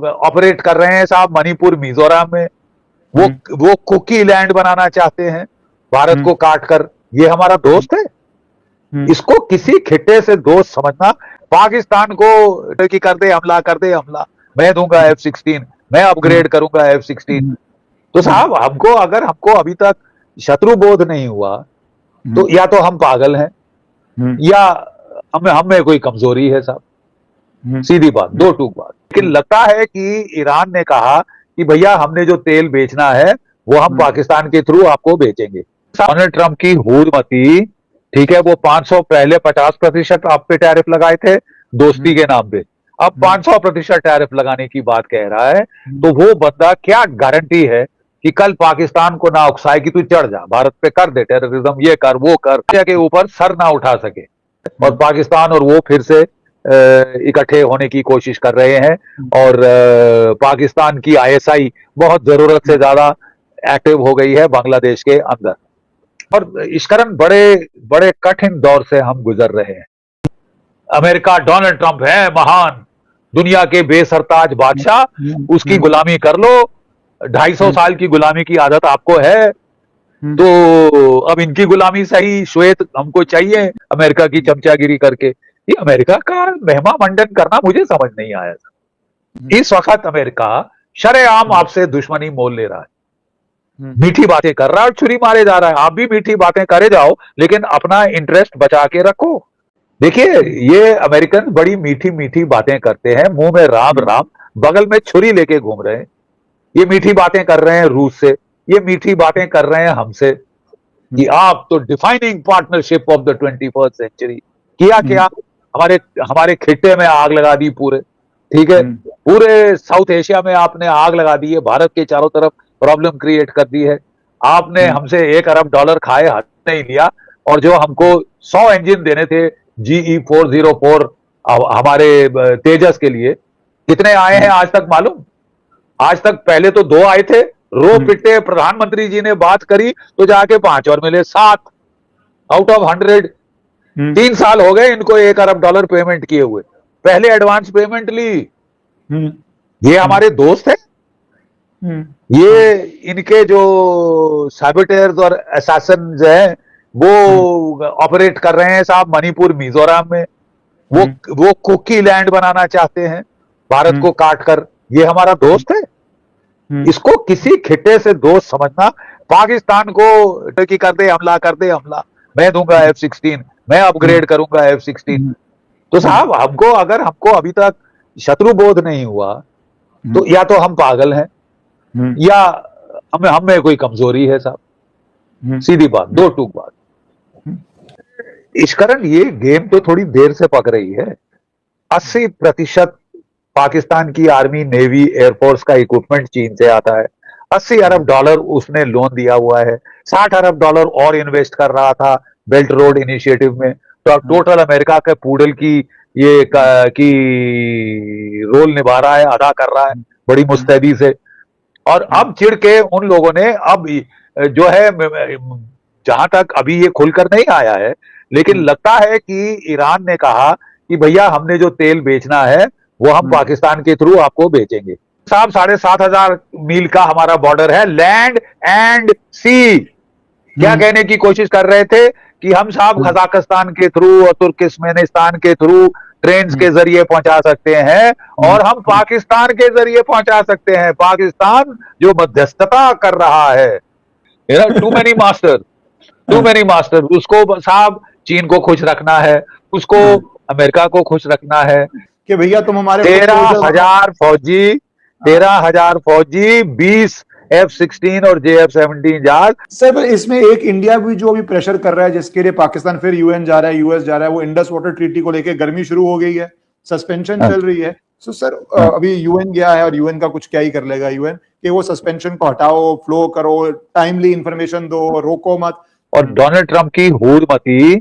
Operate कर रहे हैं साहब मणिपुर मिजोरम में। वो कुकी लैंड बनाना चाहते हैं भारत को काट कर। ये हमारा दोस्त है। इसको किसी खिट्टे से दोस्त समझना। पाकिस्तान को कि कर दे हमला, मैं दूंगा F-16, मैं अपग्रेड करूंगा F-16। तो साहब हमको अभी तक शत्रु बोध नहीं हुआ तो या तो हम पागल हैं या हम में कोई कमजोरी है साहब। सीधी बात, दो टूक बात। लेकिन लगता है कि ईरान ने कहा कि भैया हमने जो तेल बेचना है वो हम पाकिस्तान के थ्रू आपको बेचेंगे। डोनाल्ड ट्रंप की हुड़मती, ठीक है, वो 500 पहले 50% आप पे टैरिफ लगाए थे दोस्ती के नाम पे, अब 500% टैरिफ लगाने की बात कह रहा है। तो वो बंदा क्या गारंटी है कि कल पाकिस्तान को ना उकसाए कि तू चढ़ जा भारत पे, कर दे टेररिज्म, ये कर वो कर, के ऊपर सर ना उठा सके। और पाकिस्तान और वो फिर से इकट्ठे होने की कोशिश कर रहे हैं। और पाकिस्तान की ISI बहुत जरूरत से ज्यादा एक्टिव हो गई है बांग्लादेश के अंदर। और इस कारण बड़े बड़े कठिन दौर से हम गुजर रहे हैं। अमेरिका, डोनाल्ड ट्रंप है महान, दुनिया के बेसरताज बादशाह, उसकी गुलामी कर लो। 250 साल की गुलामी की आदत आपको है तो अब इनकी गुलामी सही, श्वेत हमको चाहिए अमेरिका की चमचागिरी करके। ये अमेरिका का महिमा मंडन करना मुझे समझ नहीं आया था। इस वक्त अमेरिका शरेआम आपसे दुश्मनी मोल ले रहा है, मीठी बातें कर रहा है और छुरी मारे जा रहा है। आप भी मीठी बातें करे जाओ लेकिन अपना इंटरेस्ट बचा के रखो। देखिए, ये अमेरिकन बड़ी मीठी मीठी बातें करते हैं, मुंह में राम राम, बगल में छुरी लेके घूम रहे हैं। ये मीठी बातें कर रहे हैं रूस से, ये मीठी बातें कर रहे हैं हमसे कि आप तो defining partnership of the 21st century. किया क्या? हमारे खिट्टे में आग लगा दी पूरे, ठीक है, पूरे साउथ एशिया में आपने आग लगा दी है, भारत के चारों तरफ प्रॉब्लम क्रिएट कर दी है। आपने हमसे $1 अरब खाए, हाथ नहीं लिया। और जो हमको 100 इंजन देने थे GE-404 हमारे तेजस के लिए, कितने आए हैं आज तक मालूम? आज तक पहले तो 2 आए थे, रो पिटे, प्रधानमंत्री जी ने बात करी तो जाके 5 और मिले, 7 आउट ऑफ 100। 3 साल हो गए इनको $1 अरब पेमेंट किए हुए, पहले एडवांस पेमेंट ली। ये हमारे दोस्त है। ये इनके जो सैबोटेयर्स और असैसिन्स हैं वो ऑपरेट कर रहे हैं साहब मणिपुर मिजोरम में। वो कुकी लैंड बनाना चाहते हैं भारत को काट कर। ये हमारा दोस्त है। इसको किसी खिट्टे से दोस्त समझना। पाकिस्तान को कि कर दे हमला, मैं दूंगा F-16, मैं अपग्रेड करूंगा F-16। तो साहब हमको अभी तक शत्रु बोध नहीं हुआ तो या तो हम पागल हैं या हम में कोई कमजोरी है साहब। सीधी बात, दो टूक बात। इस कारण ये गेम तो थोड़ी देर से पक रही है। 80% पाकिस्तान की आर्मी, नेवी, एयरफोर्स का इक्विपमेंट चीन से आता है। $80 अरब उसने लोन दिया हुआ है। $60 अरब और इन्वेस्ट कर रहा था बेल्ट रोड इनिशिएटिव में। तो अब टोटल अमेरिका के पूडल की रोल निभा रहा है, अदा कर रहा है बड़ी मुस्तैदी से। और अब चिढ़ के उन लोगों ने अब जो है, जहां तक अभी ये खुलकर नहीं आया है, लेकिन लगता है कि ईरान ने कहा कि भैया हमने जो तेल बेचना है वो हम पाकिस्तान के थ्रू आपको बेचेंगे। साहब 7,500 मील का हमारा बॉर्डर है, लैंड एंड सी। क्या कहने की कोशिश कर रहे थे कि हम साहब कजाकिस्तान के थ्रू और तुर्कमेनिस्तान के थ्रू ट्रेन के जरिए पहुंचा सकते हैं और हम पाकिस्तान के जरिए पहुंचा सकते हैं। पाकिस्तान जो मध्यस्थता कर रहा है, टू मेनी मास्टर, उसको साहब चीन को खुश रखना है, उसको अमेरिका को खुश रखना है कि भैया तुम हमारे 13,000 फौजी 20 F-16 और JF-17 जहाज। सर इसमें एक इंडिया भी जो अभी प्रेशर कर रहा है, जिसके लिए पाकिस्तान फिर UN जा रहा है, US जा रहा है। वो इंडस वाटर ट्रीटी को लेकर गर्मी शुरू हो गई है, सस्पेंशन चल रही है। सो सर अभी UN गया है और UN का कुछ क्या ही कर लेगा UN कि वो सस्पेंशन को हटाओ, फ्लो करो, टाइमली इंफॉर्मेशन दो, रोको मत। और डोनाल्ड ट्रंप की हुड़मती,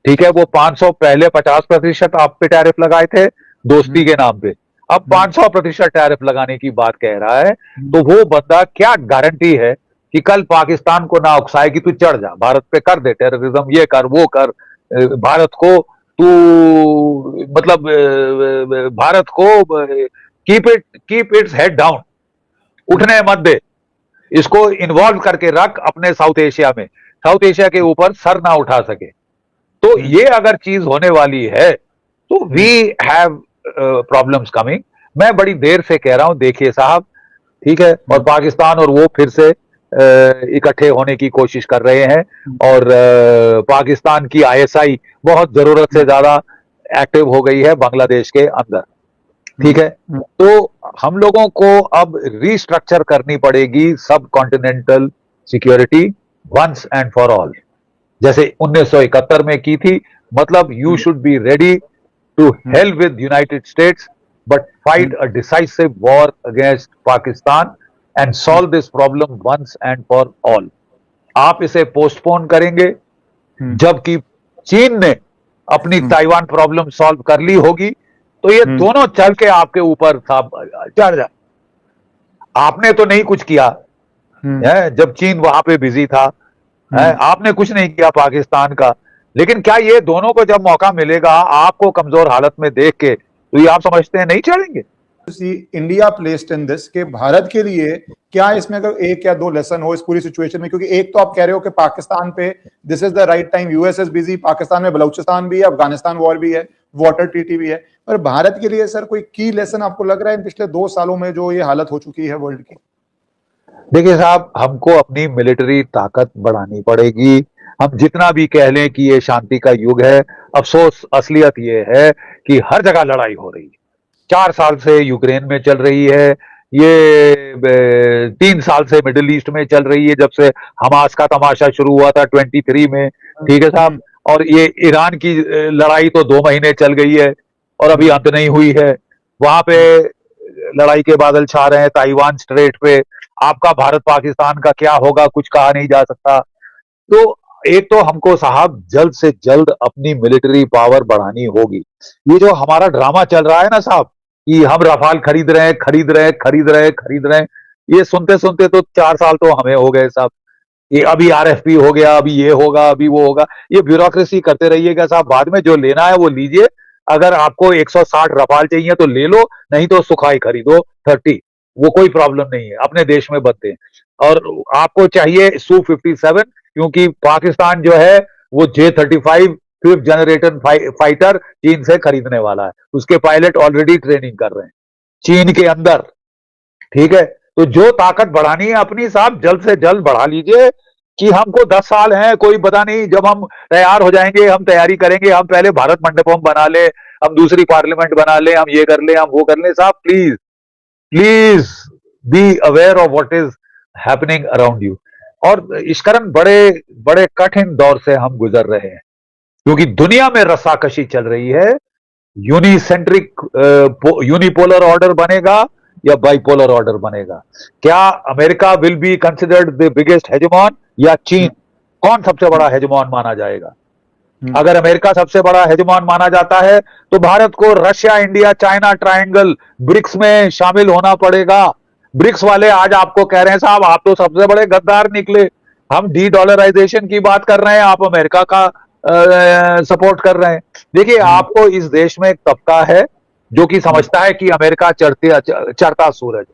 ठीक है, वो 500 पहले 50% आप पे टैरिफ लगाए थे दोस्ती के नाम पे, अब 500% टैरिफ लगाने की बात कह रहा है। तो वो बंदा क्या गारंटी है कि कल पाकिस्तान को ना उकसाए कि तू चढ़ जा भारत पे, कर दे टेररिज्म, ये कर वो कर, भारत को तू मतलब भारत को कीप इट्स हेड डाउन, उठने मत दे, इसको इन्वॉल्व करके रख अपने साउथ एशिया में, साउथ एशिया के ऊपर सर ना उठा सके। तो ये अगर चीज होने वाली है तो वी हैव प्रॉब्लम्स कमिंग। मैं बड़ी देर से कह रहा हूं, देखिए साहब, ठीक है, और पाकिस्तान और वो फिर से इकट्ठे होने की कोशिश कर रहे हैं, और पाकिस्तान की आईएसआई बहुत जरूरत से ज्यादा एक्टिव हो गई है बांग्लादेश के अंदर, ठीक है। तो हम लोगों को अब रीस्ट्रक्चर करनी पड़ेगी सब continental security once and for all, जैसे 1971 में की थी। मतलब you should be ready to help with United States but fight a decisive war against Pakistan and solve this problem once and for all. आप इसे पोस्टपोन करेंगे, जबकि चीन ने अपनी ताइवान प्रॉब्लम सॉल्व कर ली होगी, तो ये दोनों चल के आपके ऊपर चढ़ जाए। आपने तो नहीं कुछ किया है, जब चीन वहां पे बिजी था, आपने कुछ नहीं किया पाकिस्तान का, लेकिन क्या ये दोनों को जब मौका मिलेगा आपको कमजोर हालत में देख के, तो ये आप समझते हैं नहीं चढ़ेंगे? इंडिया प्लेस्ड इन दिस, के भारत के लिए क्या इसमें अगर एक या दो लेसन हो इस पूरी सिचुएशन में? क्योंकि एक तो आप कह रहे हो कि पाकिस्तान पे this is the right time, US is busy, Pakistan में बलूचिस्तान भी है, अफगानिस्तान वॉर भी है, वाटर ट्रीटी भी है, पर भारत के लिए सर कोई की लेसन आपको लग रहा है इन पिछले 2 सालों में जो ये हालत हो चुकी है वर्ल्ड की? देखिए साहब, हमको अपनी मिलिट्री ताकत बढ़ानी पड़ेगी। हम जितना भी कह लें कि ये शांति का युग है, अफसोस असलियत ये है कि हर जगह लड़ाई हो रही है। 4 साल से यूक्रेन में चल रही है, ये 3 साल से मिडिल ईस्ट में चल रही है, जब से हमास का तमाशा शुरू हुआ था 23 में, ठीक है साहब। और ये ईरान की लड़ाई तो 2 महीने चल गई है और अभी अंत नहीं हुई है। वहां पे लड़ाई के बादल छा रहे हैं, ताइवान स्ट्रेट पे। आपका भारत पाकिस्तान का क्या होगा, कुछ कहा नहीं जा सकता। तो एक तो हमको साहब जल्द से जल्द अपनी मिलिट्री पावर बढ़ानी होगी। ये जो हमारा ड्रामा चल रहा है ना साहब, कि हम रफाल खरीद रहे हैं, खरीद रहे हैं, ये सुनते सुनते तो 4 साल तो हमें हो गए साहब। ये अभी आरएफपी हो गया, अभी ये होगा, अभी वो होगा, ये ब्यूरोक्रेसी करते रहिएगा साहब। बाद में जो लेना है वो लीजिए। अगर आपको 160 रफाल चाहिए तो ले लो, नहीं तो सुखाई खरीदो 30, वो कोई प्रॉब्लम नहीं है, अपने देश में बनते हैं। और आपको चाहिए Su-57, क्योंकि पाकिस्तान जो है वो J-35 5th जनरेशन फाइटर चीन से खरीदने वाला है। उसके पायलट ऑलरेडी ट्रेनिंग कर रहे हैं चीन के अंदर, ठीक है। तो जो ताकत बढ़ानी है अपनी साहब जल्द से जल्द बढ़ा लीजिए, कि हमको 10 साल हैं, कोई पता नहीं, जब हम तैयार हो जाएंगे हम तैयारी करेंगे, हम पहले भारत मंडपम बना ले, हम दूसरी पार्लियामेंट बना ले, हम ये कर ले, हम वो कर ले। साहब please please be aware of what is happening around you. और इस कारण बड़े बड़े कठिन दौर से हम गुजर रहे हैं, क्योंकि दुनिया में रस्साकशी चल रही है। यूनिसेंट्रिक यूनिपोलर ऑर्डर बनेगा या बाइपोलर ऑर्डर बनेगा? क्या America will be considered the biggest hegemon या चीन? कौन सबसे बड़ा हेजेमॉन माना जाएगा? अगर अमेरिका सबसे बड़ा हेजेमॉन माना जाता है तो भारत को Russia, India, China triangle, BRICS में शामिल होना पड़ेगा। ब्रिक्स वाले आज आपको कह रहे हैं साहब आप तो सबसे बड़े गद्दार निकले, हम डी डॉलराइजेशन की बात कर रहे हैं, आप अमेरिका का सपोर्ट कर रहे हैं। देखिए, आपको इस देश में एक तबका है जो कि समझता है कि अमेरिका चढ़ता सूरज,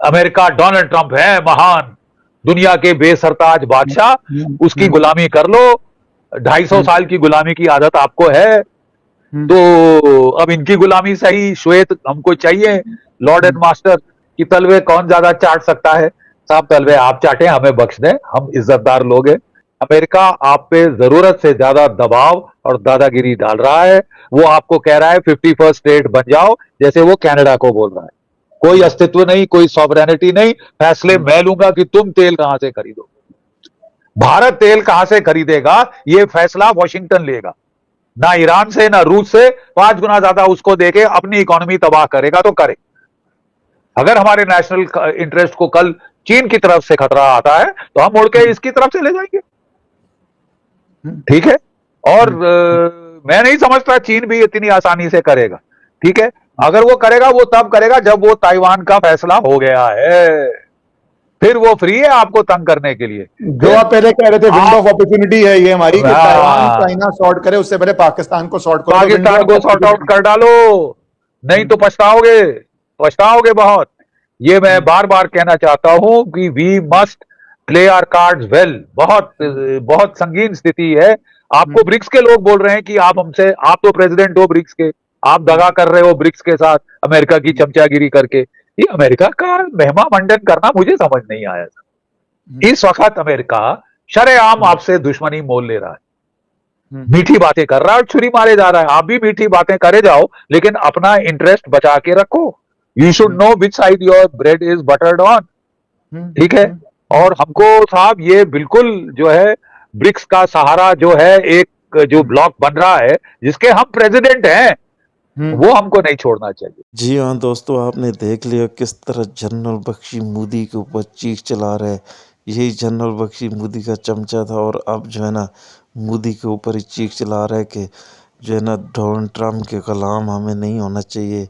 अमेरिका डोनाल्ड ट्रंप है महान, दुनिया के बेसरताज बादशाह, उसकी गुलामी कर लो। 250 साल की गुलामी की आदत आपको है, तो अब इनकी गुलामी सही। श्वेत हमको चाहिए लॉर्ड एंड मास्टर की तलवे कौन ज्यादा चाट सकता है? साहब तलवे आप चाटे, हमें बख्श दें, हम इज्जतदार लोग हैं। अमेरिका आप पे जरूरत से ज्यादा दबाव और दादागिरी डाल रहा है। वो आपको कह रहा है 51st स्टेट बन जाओ, जैसे वो कनाडा को बोल रहा है। कोई अस्तित्व नहीं, कोई सॉवरेनिटी नहीं, फैसले मैं लूंगा कि तुम तेल कहां से खरीदो। भारत तेल कहां से खरीदेगा ये फैसला वॉशिंगटन लेगा, ना ईरान से ना रूस से। 5 गुना ज्यादा उसको देके अपनी इकोनॉमी तबाह करेगा तो करे। अगर हमारे नेशनल इंटरेस्ट को कल चीन की तरफ से खतरा आता है तो हम मुड़ के इसकी तरफ से ले जाएंगे, ठीक है। और मैं नहीं समझता चीन भी इतनी आसानी से करेगा, ठीक है। अगर वो करेगा वो तब करेगा जब वो ताइवान का फैसला हो गया है, फिर वो फ्री है आपको तंग करने के लिए। जो आप पहले कह रहे थे विंडो ऑफ अपॉर्चुनिटी है ये हमारी, कि ताइवान चाइना सॉर्ट करे, उससे पहले पाकिस्तान को सॉर्ट करो, पाकिस्तान को सॉर्ट आउट कर डालो, नहीं तो पछताओगे। पछताओगे बहुत। ये मैं बार बार कहना चाहता हूं कि we must play our cards well. बहुत बहुत संगीन स्थिति है। आपको ब्रिक्स के लोग बोल रहे हैं कि आप हमसे, आप तो प्रेसिडेंट हो ब्रिक्स के, आप दगा कर रहे हो ब्रिक्स के साथ अमेरिका की चमचागिरी करके। ये अमेरिका का महिमा मंडन करना मुझे समझ नहीं आया। इस वक्त अमेरिका शरेआम आपसे दुश्मनी मोल ले रहा है, मीठी बातें कर रहा है और छुरी मारे जा रहा है। आप भी मीठी बातें करे जाओ, लेकिन अपना इंटरेस्ट बचा के रखो। You should know which side your bread is buttered on. ठीक है। और हमको साहब ये बिल्कुल जो है ब्रिक्स का सहारा जो है, एक जो ब्लॉक बन रहा है जिसके हम प्रेसिडेंट हैं, वो हमको नहीं छोड़ना चाहिए। जी हाँ दोस्तों, आपने देख लिया किस तरह जनरल बख्शी मोदी के ऊपर चीख चला रहे। यही जनरल बख्शी मोदी का चमचा था और अब जो है ना मोदी के ऊपर ही चीख चला रहा है कि जो है ना डोनाल्ड ट्रम्प के गुलाम हमें नहीं होना चाहिए,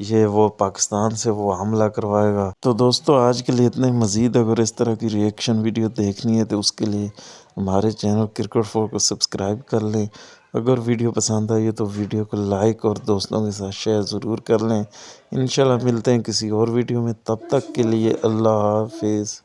ये वो पाकिस्तान से वो हमला करवाएगा। तो दोस्तों आज के लिए इतना ही। मज़ीद अगर इस तरह की रिएक्शन वीडियो देखनी है तो उसके लिए हमारे चैनल क्रिकेट 4 को सब्सक्राइब कर लें। अगर वीडियो पसंद आई तो वीडियो को लाइक और दोस्तों के साथ शेयर ज़रूर कर लें। इंशाल्लाह मिलते हैं किसी और वीडियो में, तब तक के लिए अल्लाह हाफिज़।